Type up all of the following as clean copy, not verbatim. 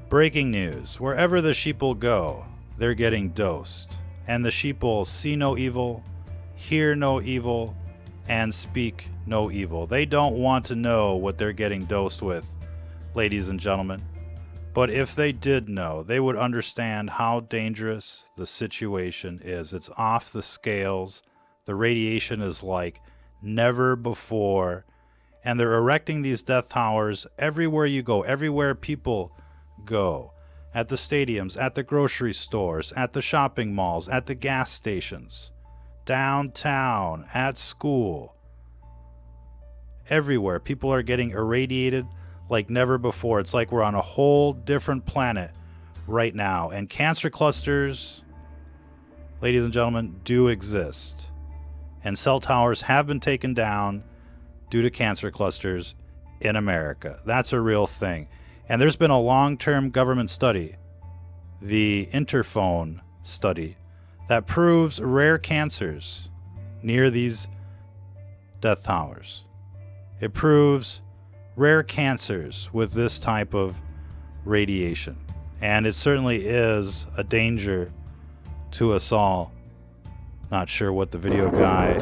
Breaking news. Wherever the sheeple go, they're getting dosed. And the sheeple see no evil, hear no evil, and speak no evil. They don't want to know what they're getting dosed with, ladies and gentlemen. But if they did know, they would understand how dangerous the situation is. It's off the scales. The radiation is like never before. And they're erecting these death towers everywhere you go, everywhere people go. At the stadiums, at the grocery stores, at the shopping malls, at the gas stations, downtown, at school. Everywhere, people are getting irradiated like never before. It's like we're on a whole different planet right now. And cancer clusters, ladies and gentlemen, do exist. And cell towers have been taken down due to cancer clusters in America. That's a real thing. And there's been a long-term government study, the Interphone study, that proves rare cancers near these death towers. It proves rare cancers with this type of radiation. And it certainly is a danger to us all. Not sure what the video guy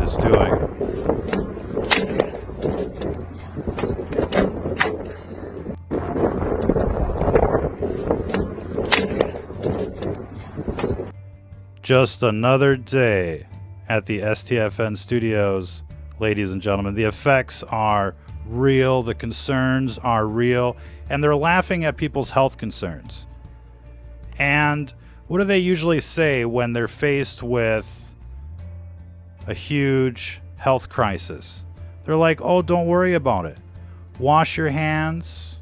is doing. Just another day at the STFN studios, ladies and gentlemen. The effects are real, the concerns are real, and they're laughing at people's health concerns. And what do they usually say when they're faced with a huge health crisis? They're like, oh, don't worry about it. Wash your hands.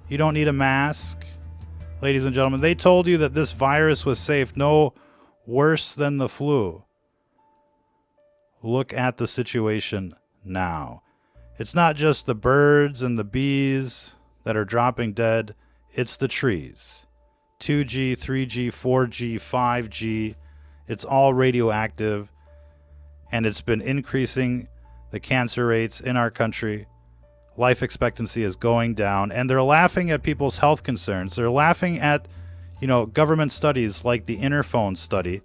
You don't need a mask. Ladies and gentlemen, they told you that this virus was safe, no worse than the flu. Look at the situation now. It's not just the birds and the bees that are dropping dead. It's the trees. 2G, 3G, 4G, 5G. It's all radioactive. And it's been increasing the cancer rates in our country. Life expectancy is going down. And they're laughing at people's health concerns. They're laughing at, government studies like the Interphone study.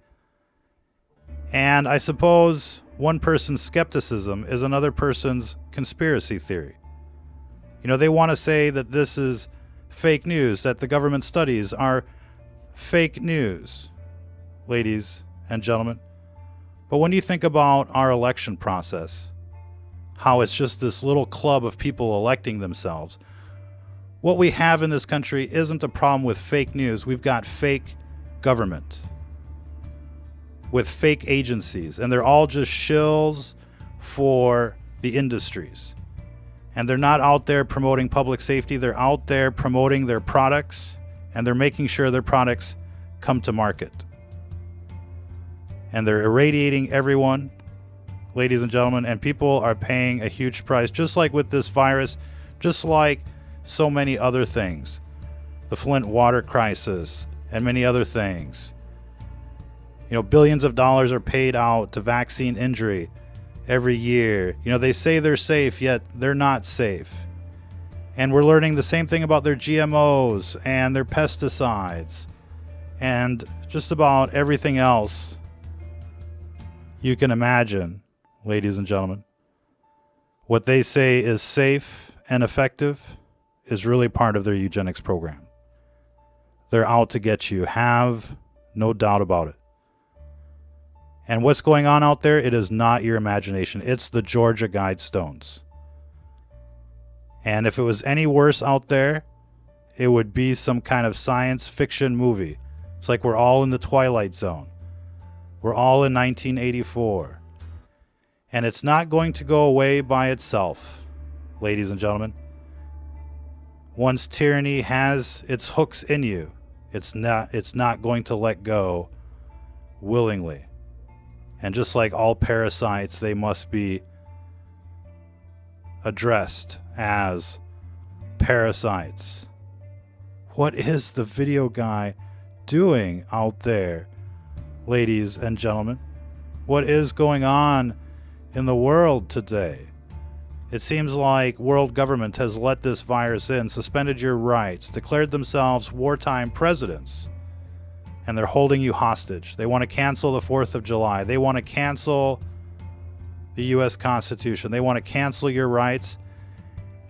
And I suppose one person's skepticism is another person's conspiracy theory. They want to say that this is fake news, that the government studies are fake news, ladies and gentlemen. But when you think about our election process, how it's just this little club of people electing themselves, what we have in this country isn't a problem with fake news. We've got fake government with fake agencies, and they're all just shills for the industries. And they're not out there promoting public safety. They're out there promoting their products, and they're making sure their products come to market. And they're irradiating everyone, ladies and gentlemen, and people are paying a huge price, just like with this virus, just like so many other things. The Flint water crisis and many other things. Billions of dollars are paid out to vaccine injury every year. They say they're safe, yet they're not safe. And we're learning the same thing about their GMOs and their pesticides and just about everything else you can imagine, ladies and gentlemen. What they say is safe and effective is really part of their eugenics program. They're out to get you. Have no doubt about it. And what's going on out there, it is not your imagination. It's the Georgia Guidestones. And if it was any worse out there, it would be some kind of science fiction movie. It's like we're all in the Twilight Zone. We're all in 1984. And it's not going to go away by itself, ladies and gentlemen. Once tyranny has its hooks in you, it's not going to let go willingly. And just like all parasites, they must be addressed as parasites. What is the video guy doing out there, ladies and gentlemen? What is going on in the world today? It seems like world government has let this virus in, suspended your rights, declared themselves wartime presidents, and they're holding you hostage. They want to cancel the 4th of July. They want to cancel the U.S. Constitution. They want to cancel your rights,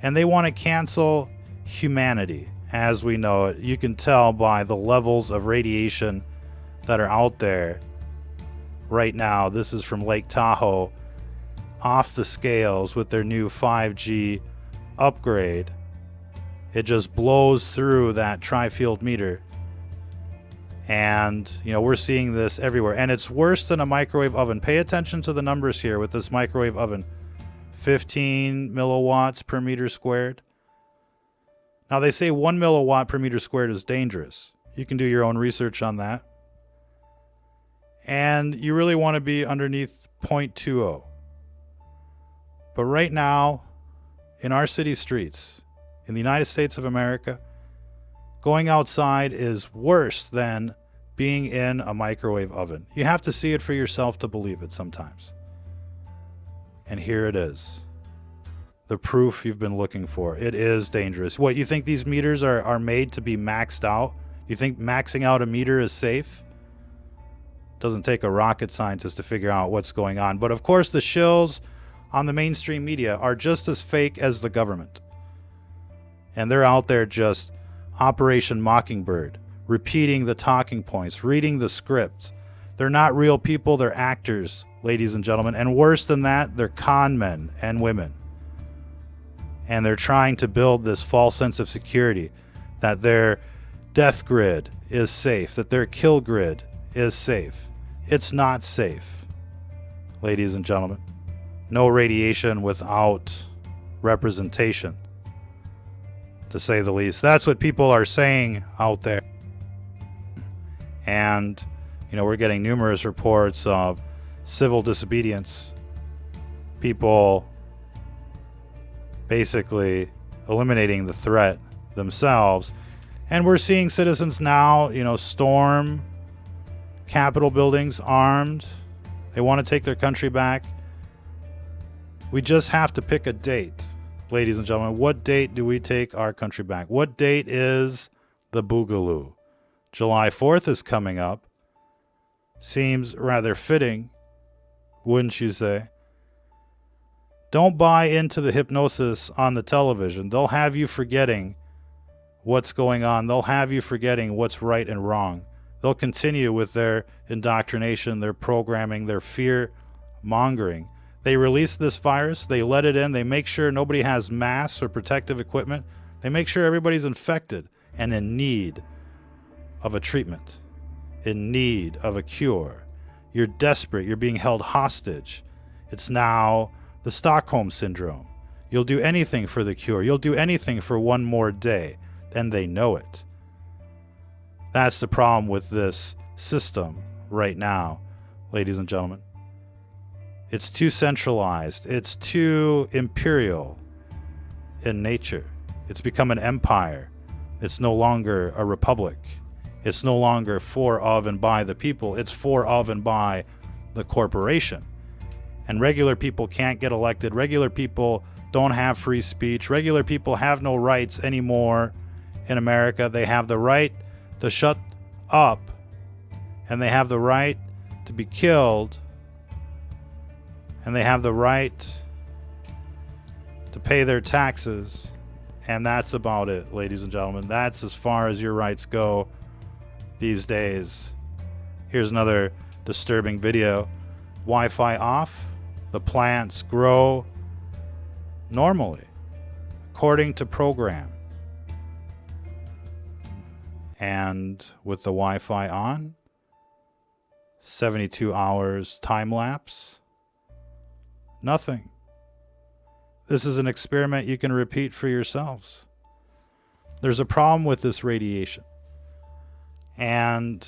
and they want to cancel humanity as we know it. You can tell by the levels of radiation that are out there right now. This is from Lake Tahoe, off the scales with their new 5G upgrade. It just blows through that tri-field meter. And, we're seeing this everywhere. And it's worse than a microwave oven. Pay attention to the numbers here with this microwave oven. 15 milliwatts per meter squared. Now, they say 1 milliwatt per meter squared is dangerous. You can do your own research on that. And you really want to be underneath 0.20. But right now, in our city streets, in the United States of America, going outside is worse than being in a microwave oven. You have to see it for yourself to believe it sometimes. And here it is. The proof you've been looking for. It is dangerous. What, you think these meters are made to be maxed out? You think maxing out a meter is safe? Doesn't take a rocket scientist to figure out what's going on. But of course, the shills on the mainstream media are just as fake as the government. And they're out there just Operation Mockingbird, repeating the talking points, reading the script. They're not real people, they're actors, ladies and gentlemen. And worse than that, they're con men and women. And they're trying to build this false sense of security, that their death grid is safe, that their kill grid is safe. It's not safe, ladies and gentlemen. No radiation without representation, to say the least. That's what people are saying out there. And, we're getting numerous reports of civil disobedience. People basically eliminating the threat themselves. And we're seeing citizens now, storm Capitol buildings armed. They want to take their country back. We just have to pick a date, ladies and gentlemen. What date do we take our country back? What date is the Boogaloo? July 4th is coming up. Seems rather fitting, wouldn't you say? Don't buy into the hypnosis on the television. They'll have you forgetting what's going on. They'll have you forgetting what's right and wrong. They'll continue with their indoctrination, their programming, their fear mongering. They release this virus, they let it in, they make sure nobody has masks or protective equipment. They make sure everybody's infected and in need of a treatment, in need of a cure. You're desperate, you're being held hostage. It's now the Stockholm Syndrome. You'll do anything for the cure, you'll do anything for one more day, and they know it. That's the problem with this system right now, ladies and gentlemen. It's too centralized. It's too imperial in nature. It's become an empire. It's no longer a republic. It's no longer for, of, and by the people. It's for, of, and by the corporation. And regular people can't get elected. Regular people don't have free speech. Regular people have no rights anymore in America. They have the right to shut up, and they have the right to be killed, and they have the right to pay their taxes, and that's about it, ladies and gentlemen. That's as far as your rights go these days. Here's another disturbing video. Wi-Fi off, the plants grow normally, according to program. And with the Wi-Fi on, 72 hours time lapse, nothing. This is an experiment you can repeat for yourselves. There's a problem with this radiation. And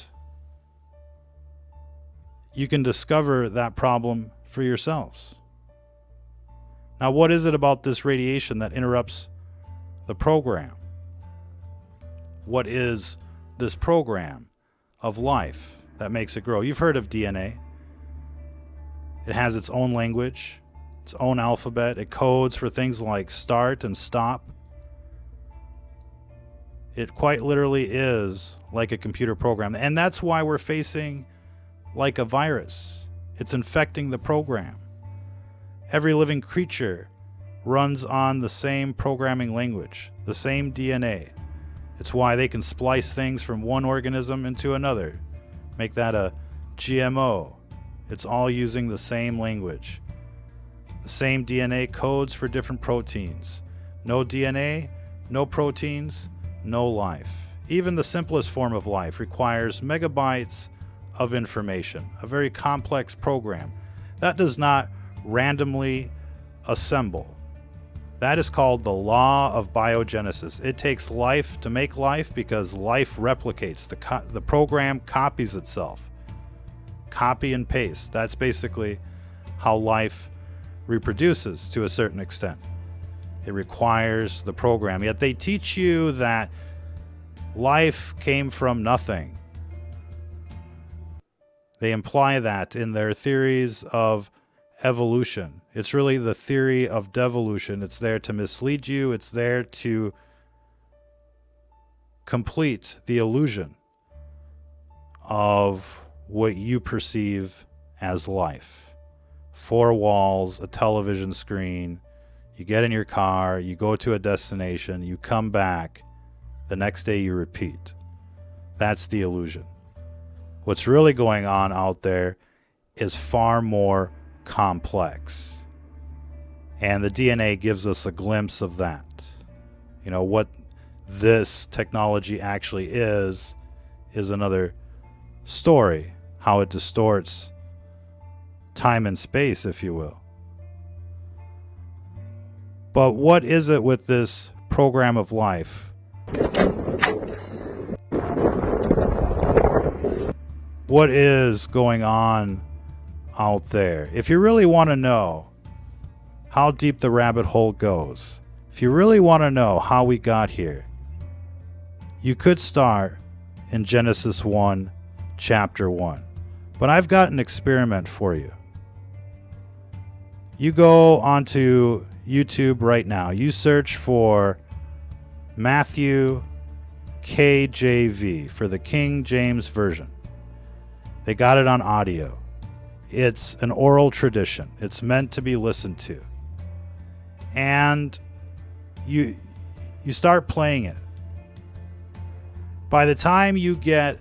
you can discover that problem for yourselves. Now, what is it about this radiation that interrupts the program? What is this program of life that makes it grow? You've heard of DNA. It has its own language. its own alphabet. It codes for things like start and stop. It quite literally is like a computer program. And that's why we're facing like a virus. It's infecting the program. Every living creature runs on the same programming language, the same DNA. It's why they can splice things from one organism into another, make that a GMO. It's all using the same language. The same DNA codes for different proteins. No DNA, no proteins, no life. Even the simplest form of life requires megabytes of information, a very complex program. That does not randomly assemble. That is called the law of biogenesis. It takes life to make life because life replicates. The program copies itself. Copy and paste. That's basically how life reproduces to a certain extent. It requires the program. Yet they teach you that life came from nothing. They imply that in their theories of evolution. It's really the theory of devolution. It's there to mislead you. It's there to complete the illusion of what you perceive as life. Four walls, a television screen. You get in your car, you go to a destination, you come back. The next day you repeat. That's the illusion. What's really going on out there is far more complex. And the DNA gives us a glimpse of that. You know, what this technology actually is another story. How it distorts time and space, if you will. But what is it with this program of life? What is going on out there? If you really want to know how deep the rabbit hole goes, if you really want to know how we got here, you could start in Genesis 1, chapter 1. But I've got an experiment for you. You go onto YouTube right now. You search for Matthew KJV for the King James Version. They got it on audio. It's an oral tradition. It's meant to be listened to. And you start playing it. By the time you get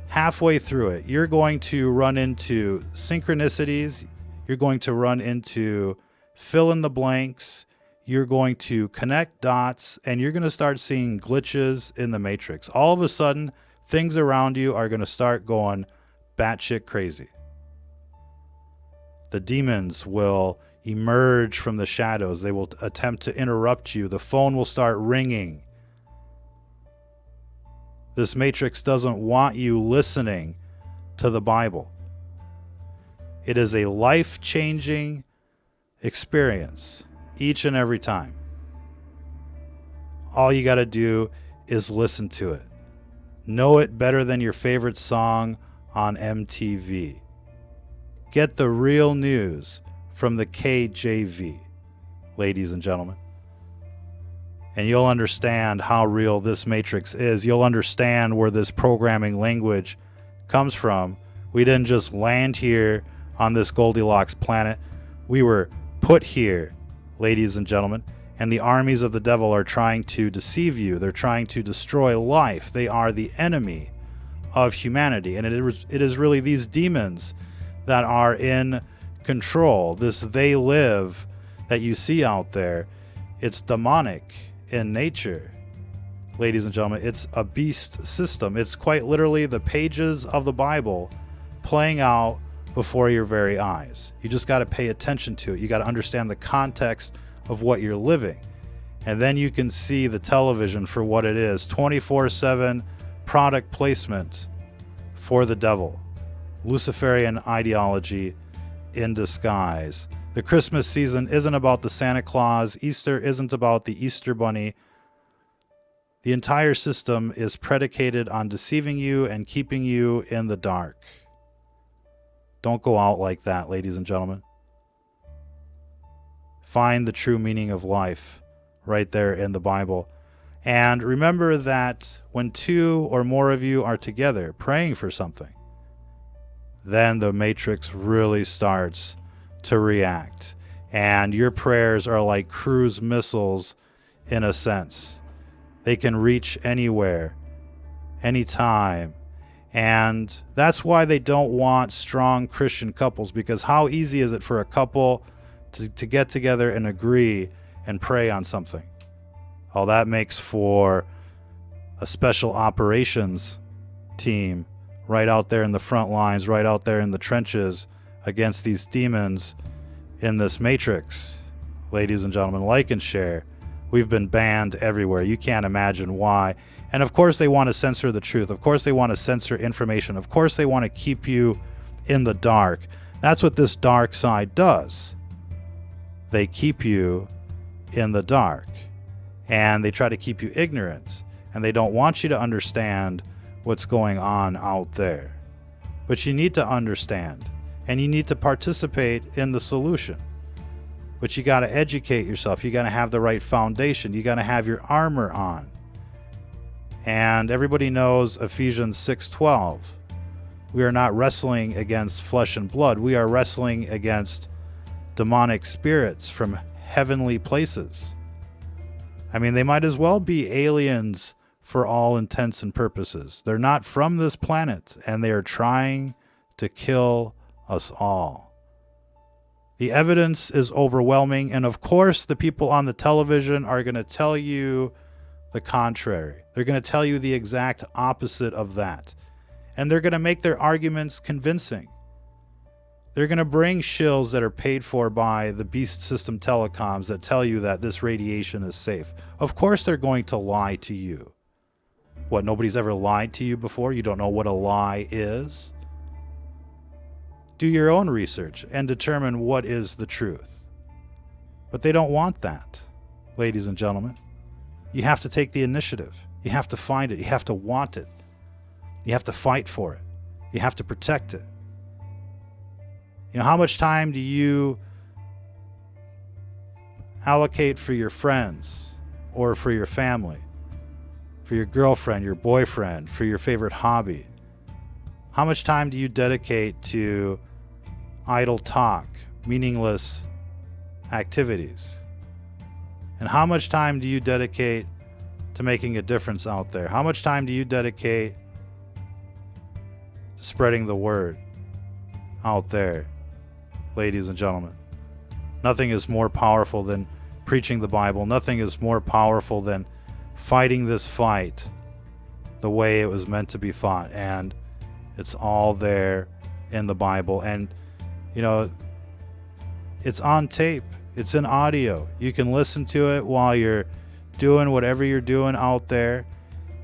halfway through it, you're going to run into synchronicities. You're going to run into fill in the blanks. You're going to connect dots, and you're going to start seeing glitches in the matrix. All of a sudden, things around you are going to start going batshit crazy. The demons will emerge from the shadows. They will attempt to interrupt you. The phone will start ringing. This matrix doesn't want you listening to the Bible. It is a life-changing experience each and every time. All you got to do is listen to it. Know it better than your favorite song on MTV. Get the real news from the KJV, ladies and gentlemen. And you'll understand how real this matrix is. You'll understand where this programming language comes from. We didn't just land here on this Goldilocks planet. We were put here, ladies and gentlemen. And the armies of the devil are trying to deceive you. They're trying to destroy life. They are the enemy of humanity. And it is really these demons that are in control. This they live that you see out there, it's demonic in nature, ladies and gentlemen. It's a beast system. It's quite literally the pages of the Bible playing out before your very eyes. You just got to pay attention to it. You got to understand the context of what you're living. And then you can see the television for what it is. 24/7 product placement for the devil. Luciferian ideology in disguise. The Christmas season isn't about the Santa Claus. Easter isn't about the Easter Bunny. The entire system is predicated on deceiving you and keeping you in the dark. Don't go out like that, ladies and gentlemen. find the true meaning of life right there in the Bible. And remember that when 2 or more of you are together praying for something, then the matrix really starts to react. And your prayers are like cruise missiles in a sense. They can reach anywhere, anytime. And that's why they don't want strong Christian couples, because how easy is it for a couple to get together and agree and pray on something? Oh, that makes for a special operations team right out there in the front lines, right out there in the trenches against these demons in this matrix. Ladies and gentlemen, like and share. We've been banned everywhere. You can't imagine why. And of course they want to censor the truth. Of course they want to censor information. Of course they want to keep you in the dark. That's what this dark side does. They keep you in the dark. And they try to keep you ignorant. And they don't want you to understand what's going on out there. But you need to understand. And you need to participate in the solution. But you got to educate yourself. You got to have the right foundation. You got to have your armor on. And everybody knows Ephesians 6:12. We are not wrestling against flesh and blood. We are wrestling against demonic spirits from heavenly places. I mean, they might as well be aliens for all intents and purposes. They're not from this planet, and they are trying to kill us all. The evidence is overwhelming, and of course the people on the television are going to tell you the contrary. They're going to tell you the exact opposite of that. And they're going to make their arguments convincing. They're going to bring shills that are paid for by the beast system telecoms that tell you that this radiation is safe. Of course they're going to lie to you. What, nobody's ever lied to you before? You don't know what a lie is? Do your own research and determine what is the truth. But they don't want that, ladies and gentlemen. You have to take the initiative. You have to find it. You have to want it. You have to fight for it. You have to protect it. You know, how much time do you allocate for your friends or for your family, for your girlfriend, your boyfriend, for your favorite hobby? How much time do you dedicate to idle talk, meaningless activities? And how much time do you dedicate to making a difference out there? How much time do you dedicate to spreading the word out there, ladies and gentlemen? Nothing is more powerful than preaching the Bible. Nothing is more powerful than fighting this fight the way it was meant to be fought. And it's all there in the Bible. And, you know, it's on tape. It's in audio. You can listen to it while you're doing whatever you're doing out there.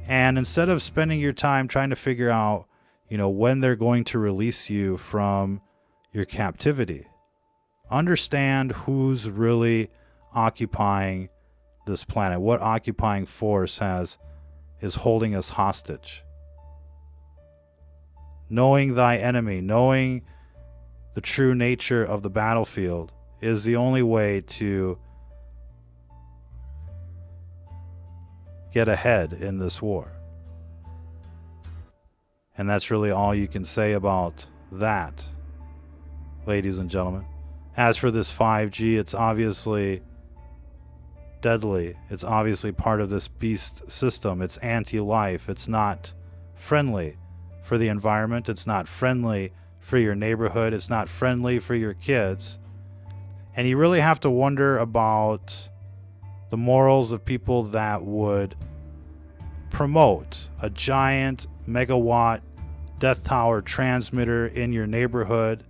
And instead of spending your time trying to figure out, you know, when they're going to release you from your captivity, understand who's really occupying this planet. What occupying force is holding us hostage. Knowing thy enemy, knowing the true nature of the battlefield is the only way to get ahead in this war. And that's really all you can say about that, ladies and gentlemen. As for this 5G, it's obviously deadly. It's obviously part of this beast system. It's anti-life. It's not friendly for the environment. It's not friendly for your neighborhood. It's not friendly for your kids. And you really have to wonder about the morals of people that would promote a giant megawatt death tower transmitter in your neighborhood.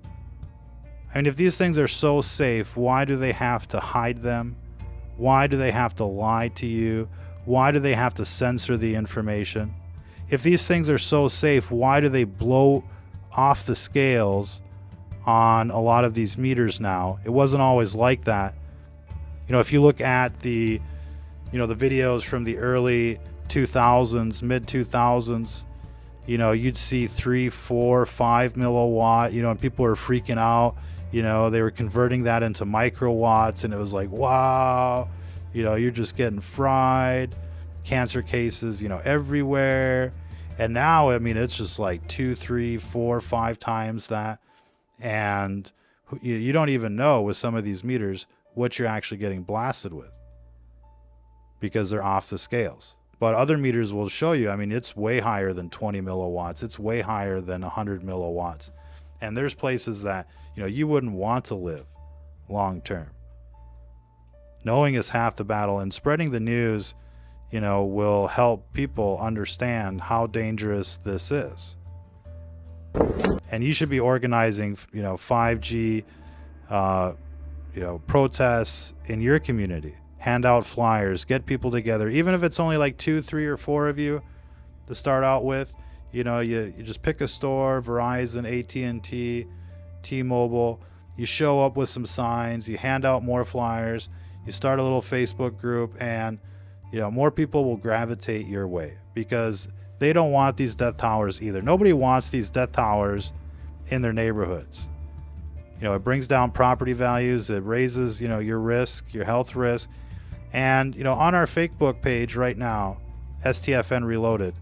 I mean, if these things are so safe, why do they have to hide them? Why do they have to lie to you? Why do they have to censor the information? If these things are so safe, why do they blow off the scales on a lot of these meters now? It wasn't always like that. You know, if you look at the videos from the early 2000s, mid 2000s, you know, you'd see 3, 4, 5 milliwatt, you know, and people are freaking out. They were converting that into microwatts, and it was like, wow, you're just getting fried. Cancer cases, everywhere. And now, it's just like 2, 3, 4, 5 times that. And you don't even know with some of these meters what you're actually getting blasted with, because they're off the scales. But other meters will show you, it's way higher than 20 milliwatts. It's way higher than 100 milliwatts. And there's places that, you wouldn't want to live long term. Knowing is half the battle, and spreading the news, will help people understand how dangerous this is. And you should be organizing, 5G, protests in your community. Hand out flyers, get people together, even if it's only like 2, 3, or 4 of you to start out with. You just pick a store, Verizon, AT&T, T-Mobile. You show up with some signs, you hand out more flyers, you start a little Facebook group, and more people will gravitate your way, because they don't want these death towers either. Nobody wants these death towers in their neighborhoods. It brings down property values, it raises, your risk, your health risk. And, on our Facebook page right now, STFN Reloaded,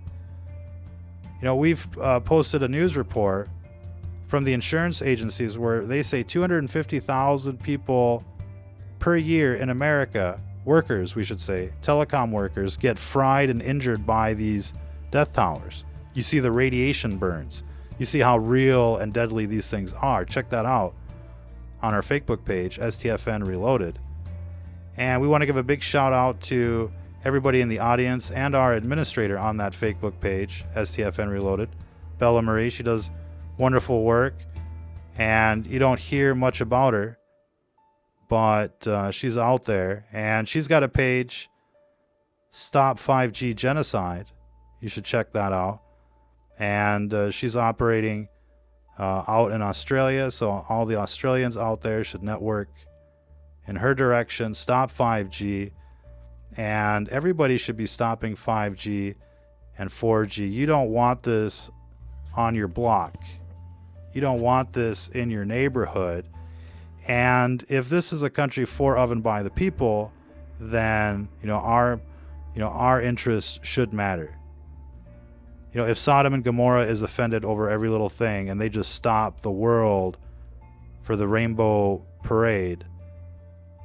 we've posted a news report from the insurance agencies where they say 250,000 people per year in America, workers, we should say, telecom workers, get fried and injured by these death towers. You see the radiation burns. You see how real and deadly these things are. Check that out on our Facebook page, STFN Reloaded. And we want to give a big shout out to everybody in the audience and our administrator on that Facebook page, STFN Reloaded, Bella Marie. She does wonderful work, and you don't hear much about her, but she's out there, and she's got a page, Stop 5G Genocide. You should check that out. And she's operating out in Australia, so all the Australians out there should network in her direction. Stop 5G, and everybody should be stopping 5G and 4G. You don't want this on your block. You don't want this in your neighborhood. And if this is a country for, of, and by the people, then our interests should matter. If Sodom and Gomorrah is offended over every little thing, and they just stop the world for the rainbow parade,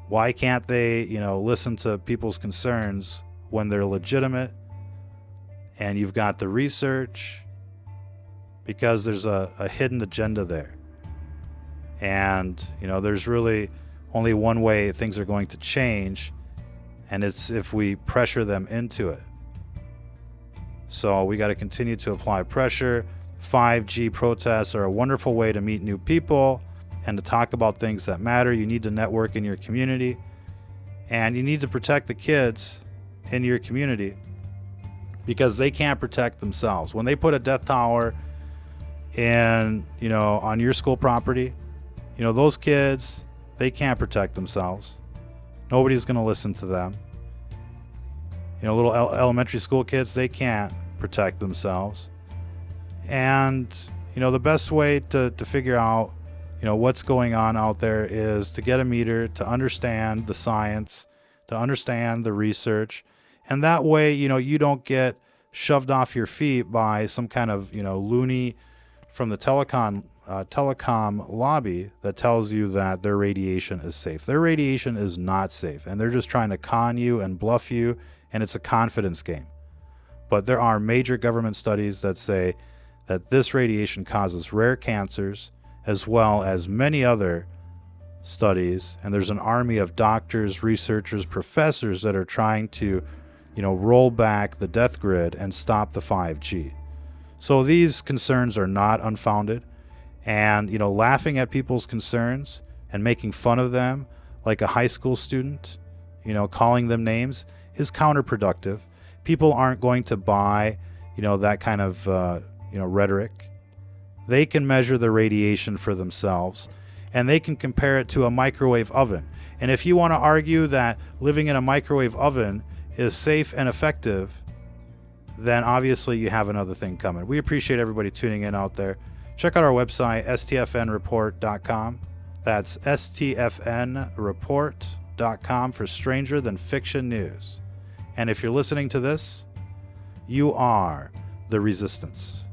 why can't they, listen to people's concerns when they're legitimate and you've got the research? Because there's a hidden agenda there. And, there's really only one way things are going to change, and it's if we pressure them into it. So we got to continue to apply pressure. 5G protests are a wonderful way to meet new people and to talk about things that matter. You need to network in your community, and you need to protect the kids in your community, because they can't protect themselves. When they put a death tower in, on your school property, those kids, they can't protect themselves. Nobody's going to listen to them. Little elementary school kids, they can't protect themselves. And, the best way to figure out, what's going on out there is to get a meter, to understand the science, to understand the research. And that way, you don't get shoved off your feet by some kind of, loony from the telecom lobby that tells you that their radiation is safe. Their radiation is not safe, and they're just trying to con you and bluff you, and it's a confidence game. But there are major government studies that say that this radiation causes rare cancers, as well as many other studies, and there's an army of doctors, researchers, professors that are trying to, roll back the death grid and stop the 5G. So these concerns are not unfounded, and, laughing at people's concerns and making fun of them like a high school student, calling them names, is counterproductive. People aren't going to buy, that kind of, rhetoric. They can measure the radiation for themselves, and they can compare it to a microwave oven. And if you want to argue that living in a microwave oven is safe and effective, then obviously you have another thing coming. We appreciate everybody tuning in out there. Check out our website, stfnreport.com. That's stfnreport.com for Stranger Than Fiction news. And if you're listening to this, you are the Resistance.